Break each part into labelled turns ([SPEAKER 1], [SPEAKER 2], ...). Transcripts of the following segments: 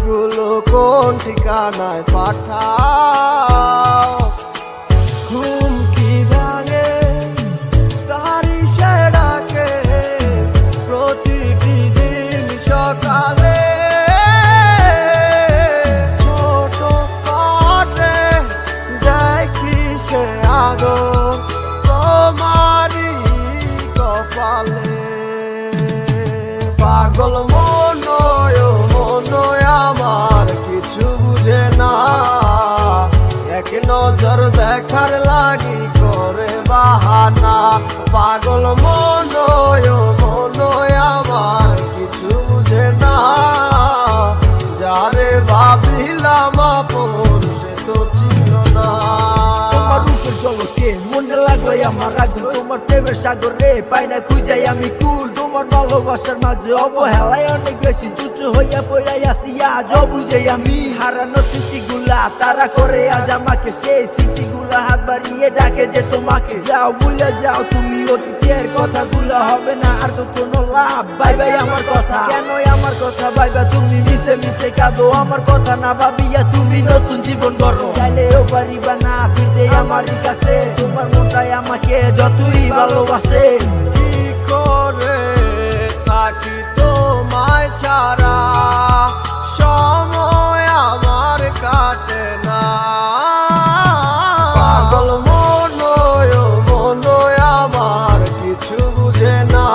[SPEAKER 1] চিঠিগুলো কোন ঠিকানায় পাঠাও? হুমকি ভাঙে তারি সে ডাকে প্রতিটি দিন সকালে। ছোট কাটে দেখি সে আদর তোমারই কপালে। পাগল মনয় আমার কিছু বুঝে না, এক নজর দেখার লাগি করে বাহানা। পাগল মনয় আমার কিছু বুঝে না, যারে ভাবিলাম আপন সে তো ছিল না।
[SPEAKER 2] তোমার রূপের জগতে মনটা লাগলো আমার আগুন, তোমার প্রেমের সাগরে পাই না খুঁজাই আমি কুল। তোমার ভালোবাসার মাঝে অবহেলায় অনেক বেশি তুচ্ছ হইয়া পড়াই আসি আজ বুঝে আমি। হারানো স্মৃতিগুলা তারা করে আজ আমাকে, সেই স্মৃতিগুলা হাত বাড়িয়ে ডাকে যে তোমাকে। যাও ভুলে যাও তুমি অতীতের কথাগুলা, হবে না আর তো কোনো লাভ। বাই বাই আমার কথা, কেন আমার কথা ভাইবা তুমি মিশে মিশে কাঁদো? আমার কথা না ভাবিয়া তুমি নতুন জীবন গড়ো, চাইলেও পারিবা না ফিরতে আমারই কাছে। তোমার মনটাই আমাকে যতই ভালোবাসে।
[SPEAKER 1] কি করে থাকি তোমায় ছাড়া, সময় আমার কাটে না। পাগল মনয় আমার কিছু বুঝে না,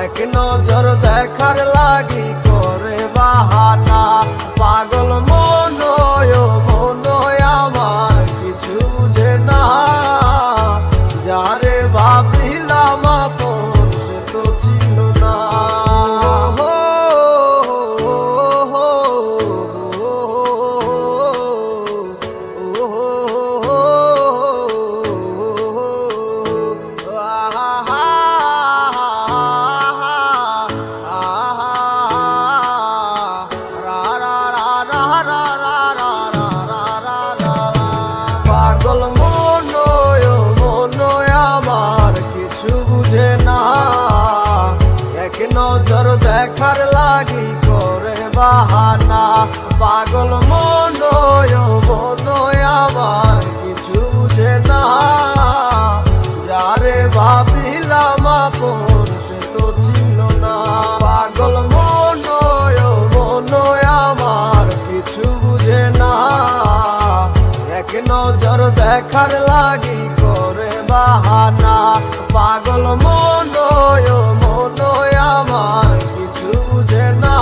[SPEAKER 1] এক নজর দেখার লাগি করে বাহানা। পাগল মনয় আমার কিছু বুঝে না, যারে ভাবিলাম আপন সে তো ছিল না। পাগল মনয় আমার কিছু বুঝে না, এক নজর দেখার লাগি করে বাহানা। পাগল মনয় আমার কিছু বুঝে না, যারে ভাবিলাম আপন সে তো ছিল না। পাগল মনয় আমার কিছু বুঝে না, এক নজর দেখার লাগি করে বাহানা। পাগল মনয় আমার কিছু বুঝে না,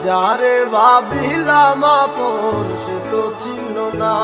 [SPEAKER 1] যারে ভাবিলাম আপন সে তো ছিল না।